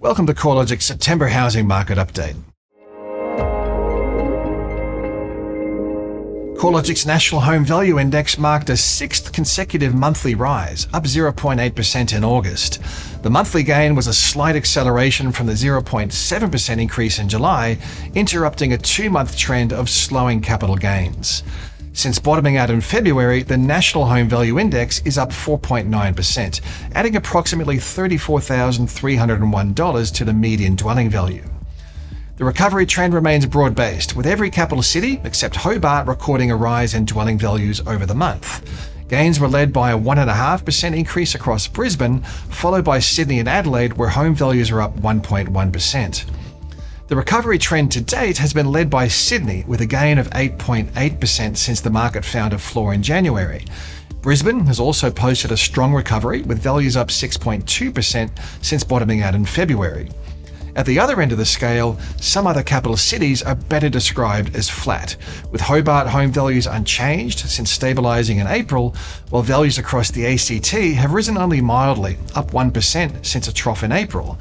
Welcome to CoreLogic's September Housing Market Update. CoreLogic's National Home Value Index marked a sixth consecutive monthly rise, up 0.8% in August. The monthly gain was a slight acceleration from the 0.7% increase in July, interrupting a two-month trend of slowing capital gains. Since bottoming out in February, the National Home Value Index is up 4.9%, adding approximately $34,301 to the median dwelling value. The recovery trend remains broad-based, with every capital city, except Hobart, recording a rise in dwelling values over the month. Gains were led by a 1.5% increase across Brisbane, followed by Sydney and Adelaide, where home values are up 1.1%. The recovery trend to date has been led by Sydney, with a gain of 8.8% since the market found a floor in January. Brisbane has also posted a strong recovery, with values up 6.2% since bottoming out in February. At the other end of the scale, some other capital cities are better described as flat, with Hobart home values unchanged since stabilising in April, while values across the ACT have risen only mildly, up 1% since a trough in April.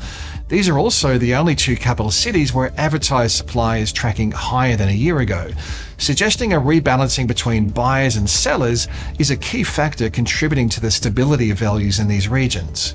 These are also the only two capital cities where advertised supply is tracking higher than a year ago, suggesting a rebalancing between buyers and sellers is a key factor contributing to the stability of values in these regions.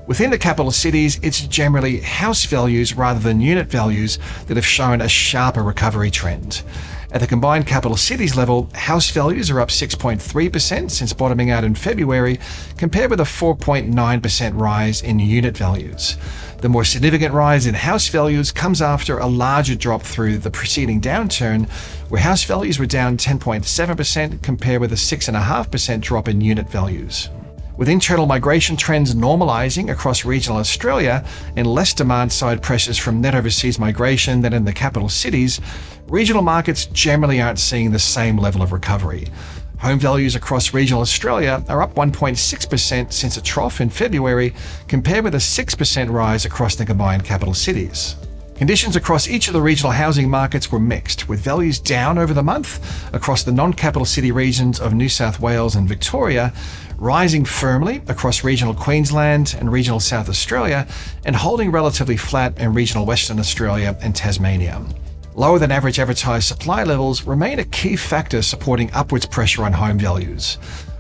Within the capital cities, it's generally house values rather than unit values that have shown a sharper recovery trend. At the combined capital cities level, house values are up 6.3% since bottoming out in February, compared with a 4.9% rise in unit values. The more significant rise in house values comes after a larger drop through the preceding downturn, where house values were down 10.7% compared with a 6.5% drop in unit values. With internal migration trends normalising across regional Australia and less demand-side pressures from net overseas migration than in the capital cities, regional markets generally aren't seeing the same level of recovery. Home values across regional Australia are up 1.6% since a trough in February, compared with a 6% rise across the combined capital cities. Conditions across each of the regional housing markets were mixed, with values down over the month across the non-capital city regions of New South Wales and Victoria, rising firmly across regional Queensland and regional South Australia, and holding relatively flat in regional Western Australia and Tasmania. Lower than average advertised supply levels remain a key factor supporting upwards pressure on home values.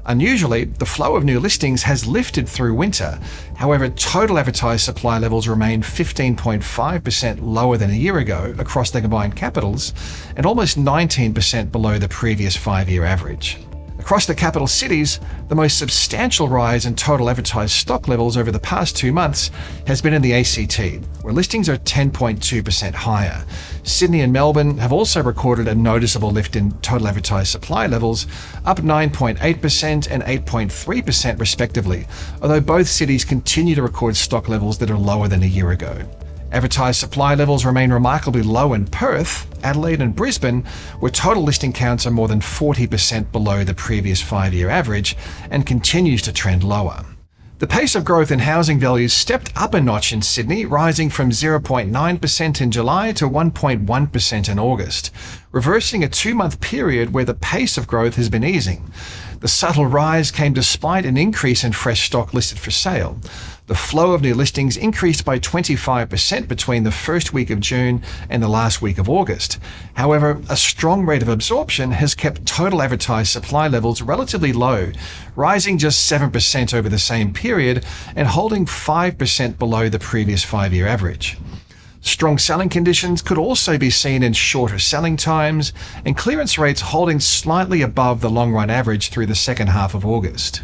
Unusually, the flow of new listings has lifted through winter. However, total advertised supply levels remain 15.5% lower than a year ago across the combined capitals, and almost 19% below the previous 5-year average. Across the capital cities, the most substantial rise in total advertised stock levels over the past 2 months has been in the ACT, where listings are 10.2% higher. Sydney and Melbourne have also recorded a noticeable lift in total advertised supply levels, up 9.8% and 8.3% respectively, although both cities continue to record stock levels that are lower than a year ago. Advertised supply levels remain remarkably low in Perth, Adelaide and Brisbane, where total listing counts are more than 40% below the previous 5-year average and continues to trend lower. The pace of growth in housing values stepped up a notch in Sydney, rising from 0.9% in July to 1.1% in August, reversing a 2-month period where the pace of growth has been easing. The subtle rise came despite an increase in fresh stock listed for sale. The flow of new listings increased by 25% between the first week of June and the last week of August. However, a strong rate of absorption has kept total advertised supply levels relatively low, rising just 7% over the same period and holding 5% below the previous 5-year average. Strong selling conditions could also be seen in shorter selling times and clearance rates holding slightly above the long-run average through the second half of August.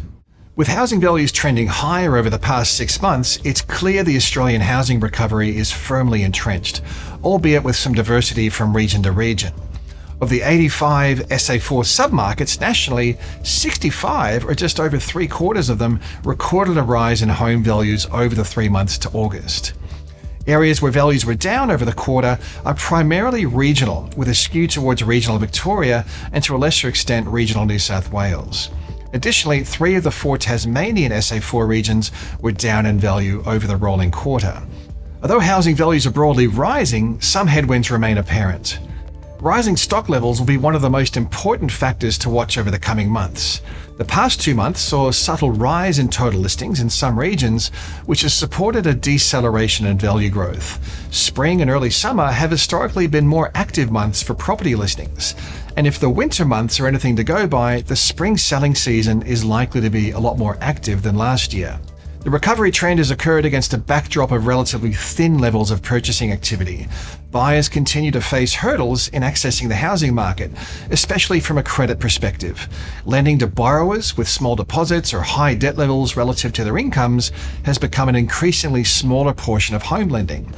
With housing values trending higher over the past 6 months, it's clear the Australian housing recovery is firmly entrenched, albeit with some diversity from region to region. Of the 85 SA4 submarkets nationally, 65, or just over 3/4 of them, recorded a rise in home values over the 3 months to August. Areas where values were down over the quarter are primarily regional, with a skew towards regional Victoria and to a lesser extent regional New South Wales. Additionally, 3 of the 4 Tasmanian SA4 regions were down in value over the rolling quarter. Although housing values are broadly rising, some headwinds remain apparent. Rising stock levels will be one of the most important factors to watch over the coming months. The past 2 months saw a subtle rise in total listings in some regions, which has supported a deceleration in value growth. Spring and early summer have historically been more active months for property listings, and if the winter months are anything to go by, the spring selling season is likely to be a lot more active than last year. The recovery trend has occurred against a backdrop of relatively thin levels of purchasing activity. Buyers continue to face hurdles in accessing the housing market, especially from a credit perspective. Lending to borrowers with small deposits or high debt levels relative to their incomes has become an increasingly smaller portion of home lending.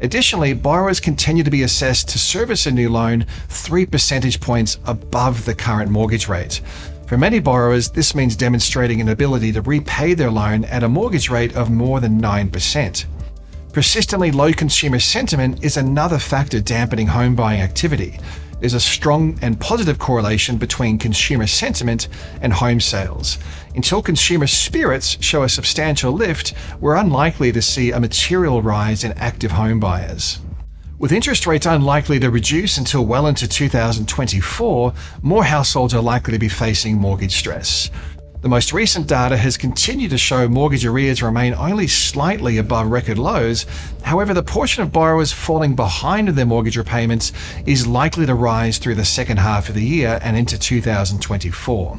Additionally, borrowers continue to be assessed to service a new loan 3 percentage points above the current mortgage rate. For many borrowers, this means demonstrating an ability to repay their loan at a mortgage rate of more than 9%. Persistently low consumer sentiment is another factor dampening home buying activity. There's a strong and positive correlation between consumer sentiment and home sales. Until consumer spirits show a substantial lift, we're unlikely to see a material rise in active home buyers. With interest rates unlikely to reduce until well into 2024, more households are likely to be facing mortgage stress. The most recent data has continued to show mortgage arrears remain only slightly above record lows. However, the portion of borrowers falling behind in their mortgage repayments is likely to rise through the second half of the year and into 2024.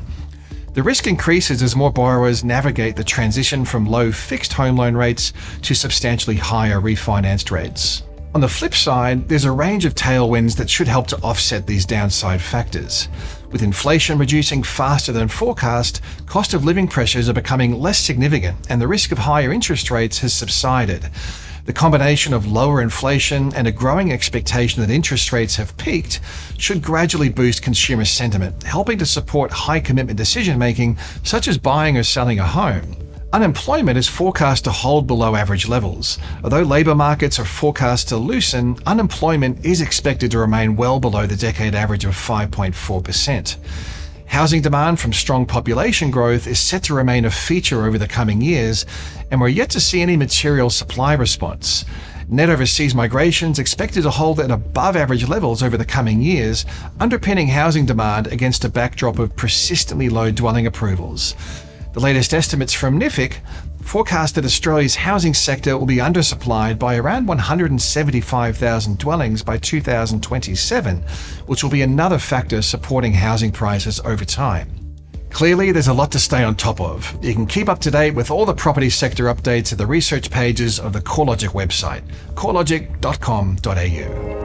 The risk increases as more borrowers navigate the transition from low fixed home loan rates to substantially higher refinanced rates. On the flip side, there's a range of tailwinds that should help to offset these downside factors. With inflation reducing faster than forecast, cost of living pressures are becoming less significant and the risk of higher interest rates has subsided. The combination of lower inflation and a growing expectation that interest rates have peaked should gradually boost consumer sentiment, helping to support high commitment decision-making such as buying or selling a home. Unemployment is forecast to hold below average levels. Although labour markets are forecast to loosen, unemployment is expected to remain well below the decade average of 5.4%. Housing demand from strong population growth is set to remain a feature over the coming years, and we're yet to see any material supply response. Net overseas migration is expected to hold at above average levels over the coming years, underpinning housing demand against a backdrop of persistently low dwelling approvals. The latest estimates from NIFIC forecast that Australia's housing sector will be undersupplied by around 175,000 dwellings by 2027, which will be another factor supporting housing prices over time. Clearly, there's a lot to stay on top of. You can keep up to date with all the property sector updates at the research pages of the CoreLogic website, corelogic.com.au.